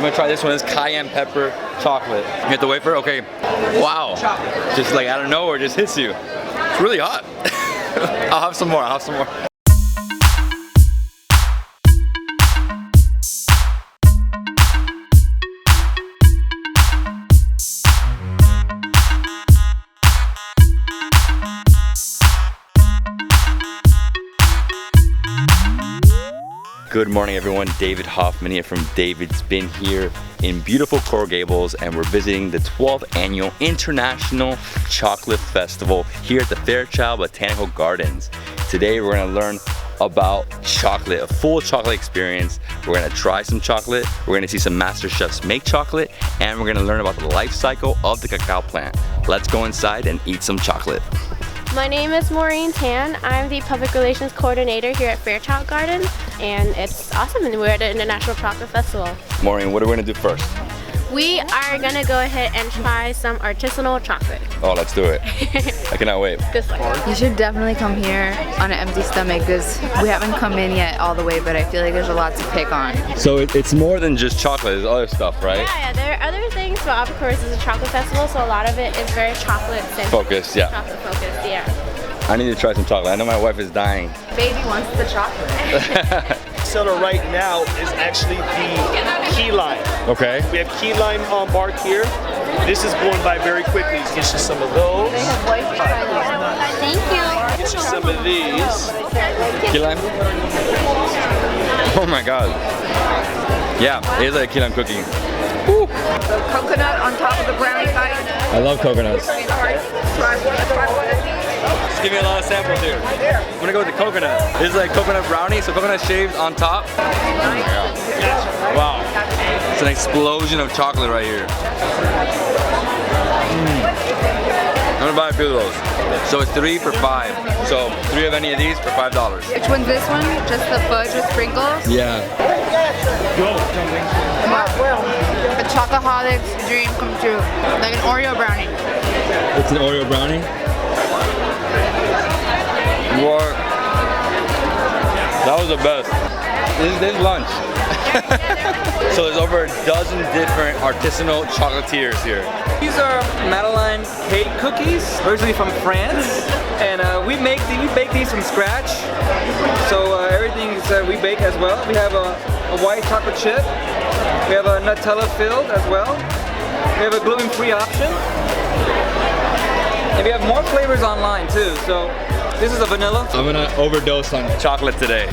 gonna try this one. It's cayenne pepper chocolate. You get the wafer? Okay. Wow. Just like out of nowhere, just hits you. It's really hot. I'll have some more. I'll have some more. Good morning everyone, David Hoffman here from Davidsbeenhere in beautiful Coral Gables, and we're visiting the 12th annual International Chocolate Festival here at the Fairchild Botanical Gardens. Today we're going to learn about chocolate, a full chocolate experience. We're going to try some chocolate, we're going to see some master chefs make chocolate, and we're going to learn about the life cycle of the cacao plant. Let's go inside and eat some chocolate. My name is Maureen Tan. I'm the Public Relations Coordinator here at Fairchild Gardens, and it's awesome, and we're at the International Chocolate Festival. Maureen, what are we going to do first? We are going to go ahead and try some artisanal chocolate. Oh, let's do it. I cannot wait. Good luck. You should definitely come here on an empty stomach because we haven't come in yet all the way, but I feel like there's a lot to pick on. So it's more than just chocolate, there's other stuff, right? Yeah, there are other things, but of course it's a chocolate festival, so a lot of it is very chocolate-centered. Focused, yeah. Chocolate focused, yeah. I need to try some chocolate. I know my wife is dying. Baby wants the chocolate. Seller right now is actually the key lime. Okay. We have key lime on bark here. This is going by very quickly. Get you some of those. Thank you. Get you some of these. Key lime? Oh my god. Yeah, it is like a key lime cookie. Woo. The coconut on top of the brownie bite. I love coconuts. Just give me a lot of samples here. I'm gonna go with the coconut. This is like coconut brownie, so coconut shaved on top. Wow. It's an explosion of chocolate right here. I'm gonna buy a few of those. So it's 3 for $5. So 3 of any of these for $5. Which one's this one? Just the fudge with sprinkles? Yeah. A chocoholic's dream come true. Like an Oreo brownie. It's an Oreo brownie? What? That was the best. This is lunch. So there's over a dozen different artisanal chocolatiers here. These are Madeleine cake cookies, originally from France, and we bake these from scratch. So everything we bake as well. We have a white chocolate chip. We have a Nutella filled as well. We have a gluten-free option, and we have more flavors online too. So this is a vanilla. I'm gonna overdose on chocolate today.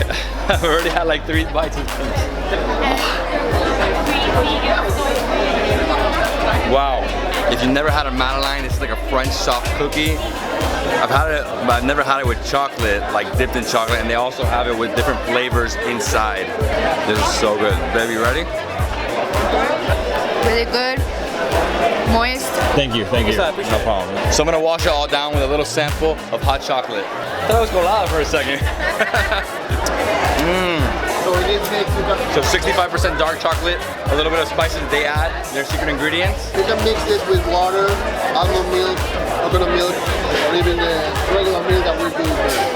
I've already had like 3 bites of this. Wow. If you've never had a Madeleine, it's like a French soft cookie. I've had it, but I've never had it with chocolate, like dipped in chocolate, and they also have it with different flavors inside. This is so good. Baby, ready? Really good. Moist. Thank you. No problem. So I'm gonna wash it all down with a little sample of hot chocolate. I thought I was colada for a second. So 65% dark chocolate, a little bit of spices that they add, their secret ingredients. You can mix this with water, almond milk, coconut milk, or even the regular milk that we do.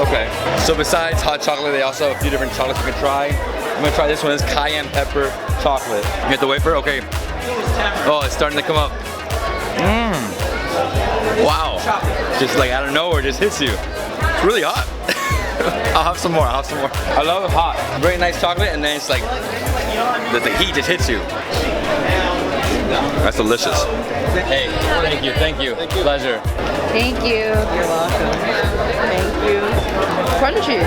Okay. So besides hot chocolate, they also have a few different chocolates you can try. I'm gonna try this one. It's cayenne pepper chocolate. You get the wafer? Okay. Oh, it's starting to come up. Wow. Just like out of nowhere, just hits you. It's really hot. I'll have some more. I love it hot. Very nice chocolate, and then it's like the heat just hits you. That's delicious. Hey, thank you. Pleasure. Thank you. You're welcome. Thank you. Crunchy.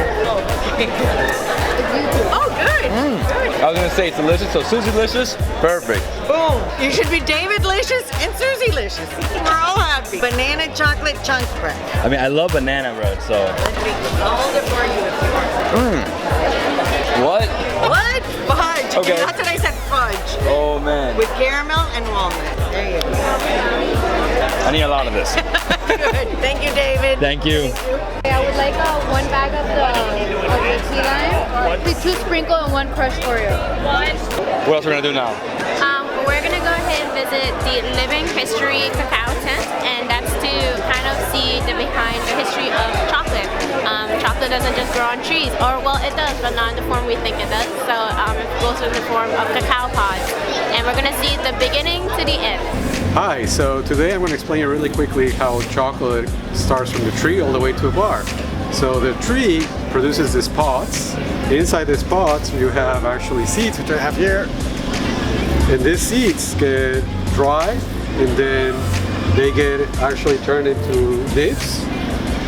Oh, good. I was gonna say it's delicious, so Susie-licious, perfect. Boom. You should be David-licious and Susie-licious. We're all happy. Banana chocolate chunk bread. I mean, I love banana bread, so. Hold it for you if you want. What? What? Fudge. Okay. That's what I said, fudge. Oh man. With caramel and walnut. There you go. I need a lot of this. Good. Thank you, David. Thank you. I would like 1 bag of the key lime, 2 sprinkle and 1 crushed Oreo. What else are we gonna do now? We're we're gonna go ahead and visit the Living History Cacao tent, and that's to kind of see the behind the history of chocolate. Chocolate doesn't just grow on trees, or well, it does, but not in the form we think it does. So it grows in the form of cacao pods, and we're gonna see the beginning to the end. Hi, so today I'm going to explain you really quickly how chocolate starts from the tree all the way to a bar. So the tree produces these pods. Inside these pods you have actually seeds, which I have here. And these seeds get dry and then they get actually turned into nibs,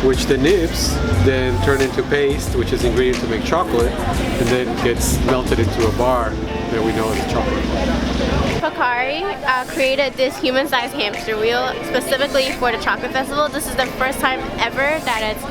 which the nibs then turn into paste, which is ingredient to make chocolate, and then gets melted into a bar that we know as chocolate. Pocari created this human-sized hamster wheel specifically for the chocolate festival. This is the first time ever that it's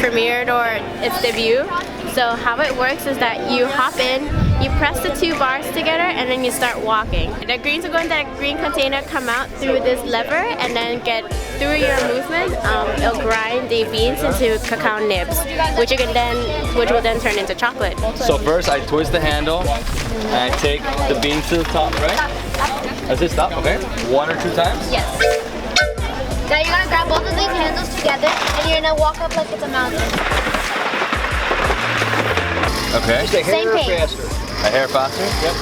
premiered or its debut. So how it works is that you hop in, you press the two bars together, and then you start walking. The greens will go into that green container, come out through this lever, and then get through your movement. It'll grind the beans into cacao nibs, which will then turn into chocolate. So first I twist the handle and I take the beans to the top, right? Does it stop? Okay. 1 or 2 times? Yes. Now you're gonna grab both of these handles together and you're gonna walk up like it's a mountain. Okay. Just a hair faster. A hair faster? Yep.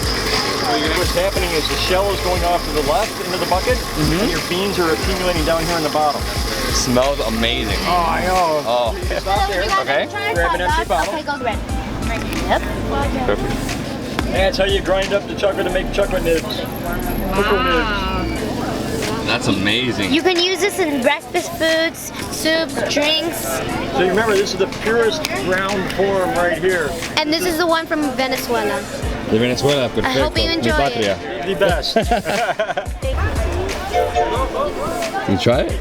So what's happening is the shell is going off to the left into the bucket, and your beans are accumulating down here in the bottom. It smells amazing. Oh, I know. Oh. Stop there. Okay. Grab an empty bottle. Okay, goes red. Right. Yep. Perfect. And that's how you grind up the chocolate to make chocolate nibs. Cocoa nibs. That's amazing. You can use this in breakfast foods, soups, drinks. So you remember, this is the purest ground form right here. And this is the one from Venezuela. De Venezuela, perfecto. I hope you enjoy it. The best. Can you try it?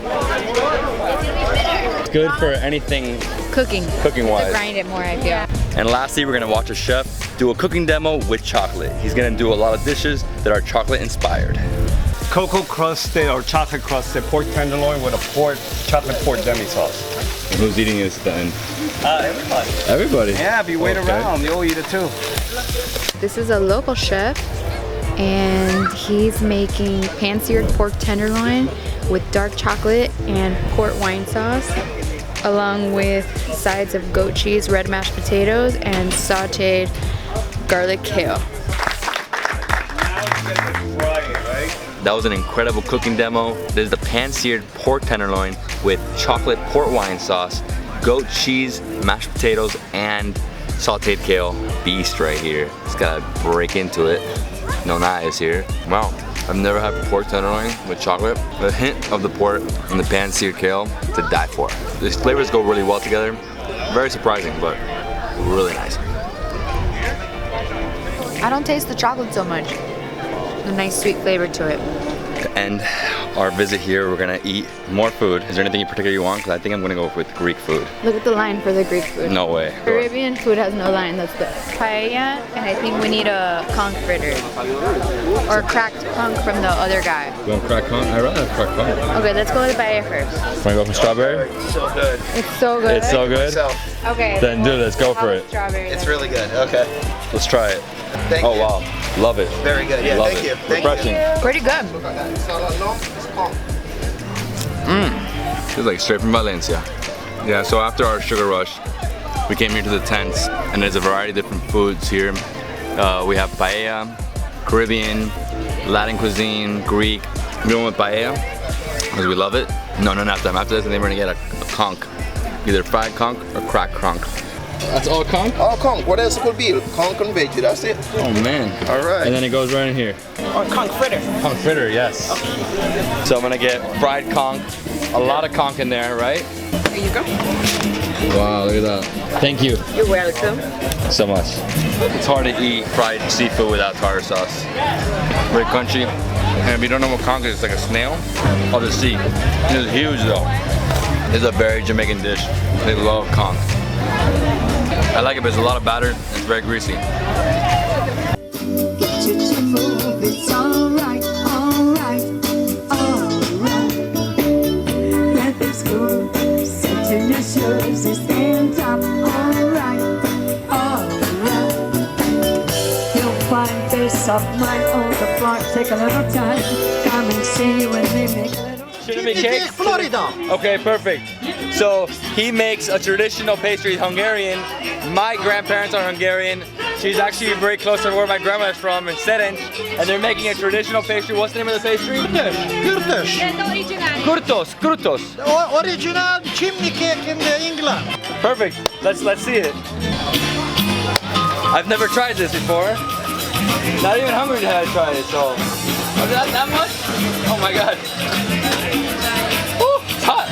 It's good for anything Cooking. wise. Grind it more, I feel. And lastly, we're gonna watch a chef do a cooking demo with chocolate. He's gonna do a lot of dishes that are chocolate inspired. Cocoa crusted or chocolate crusted pork tenderloin with a chocolate pork demi sauce. And who's eating this then? Everybody. Everybody? Yeah, if you wait around, you'll eat it too. This is a local chef, and he's making pan-seared pork tenderloin with dark chocolate and port wine sauce, along with sides of goat cheese, red mashed potatoes, and sauteed garlic kale. That was an incredible cooking demo. This is the pan-seared pork tenderloin with chocolate port wine sauce, goat cheese, mashed potatoes, and sauteed kale. Beast right here. Just gotta break into it. No knives here. Wow, I've never had pork tenderloin with chocolate. A hint of the port and the pan-seared kale to die for. These flavors go really well together. Very surprising, but really nice. I don't taste the chocolate so much. A nice sweet flavor to it. To end our visit here, we're gonna eat more food. Is there anything in particular you want? Because I think I'm gonna go with Greek food. Look at the line for the Greek food. No way. Caribbean food has no line. That's the paella, and I think we need a conch fritter. Or cracked conch from the other guy. You want cracked conch? I'd rather have cracked conch. Okay, let's go with the paella first. Wanna go for strawberry? So good. It's so good. It's so good? Okay. Then dude, let's go for it. Strawberry. It's really good. Okay. Let's try it. Thank Oh you. wow, love it. Very good. Yeah, Love thank it. you. Thank Refreshing. Pretty good. It's like straight from Valencia. Yeah, so after our sugar rush, we came here to the tents, and there's a variety of different foods here. We have paella, Caribbean, Latin cuisine, Greek. We're going with paella because we love it. No, after this, and then we're gonna get a conch, either fried conch or cracked conch. That's all conch? All conch. What else it could be? Conch and veggie. That's it. Oh man. All right. And then it goes right in here. Or conch fritter. Conch fritter, yes. Okay. So I'm gonna get fried conch, a lot of conch in there, right? There you go. Wow, look at that. Thank you You're welcome. so much. It's hard to eat fried seafood without tartar sauce. Very crunchy. And if you don't know what conch is, it's like a snail of the sea. It's huge though. It's a very Jamaican dish. They love conch. I like it, but it's a lot of batter. It's very greasy. It's alright, alright, alright. Let this go. Setting your shoes and stand up. Alright, alright. You'll find there's soft mind on the floor, take a little time. Come and see when we make a little. Should it be cake? Florida. Okay, perfect. So he makes a traditional pastry, Hungarian. My grandparents are Hungarian. She's actually very close to where my grandma is from in Szeren, and they're making a traditional pastry. What's the name of the pastry? Kurtos. Kurtos. Original chimney cake in England. Perfect. Let's see it. I've never tried this before. Not even hungry to try it. So, that much? Oh my god. Woo, it's hot.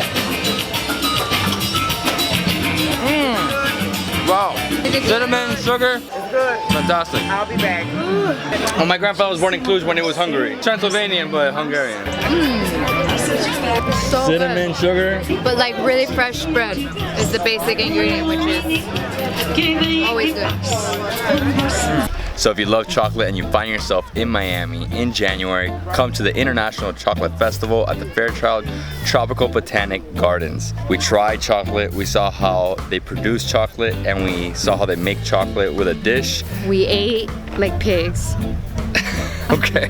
Wow. Cinnamon, sugar. It's good. Fantastic. I'll be back. Well, my grandfather was born in Cluj when he was Hungary. Transylvanian, but Hungarian. So Cinnamon, sugar. But like really fresh bread is the basic ingredient, which is always good. So if you love chocolate and you find yourself in Miami in January, come to the International Chocolate Festival at the Fairchild Tropical Botanic Gardens. We tried chocolate, we saw how they produce chocolate, and we saw how they make chocolate with a dish. We ate like pigs. Okay.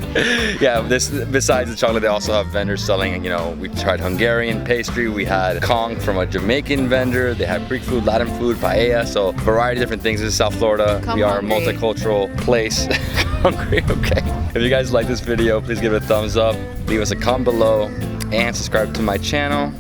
Yeah, besides the chocolate, they also have vendors selling, you know, we tried Hungarian pastry, we had Kong from a Jamaican vendor, they had Greek food, Latin food, paella, so a variety of different things. This is South Florida. We are a multicultural place. Hungry, okay. If you guys like this video, please give it a thumbs up, leave us a comment below, and subscribe to my channel.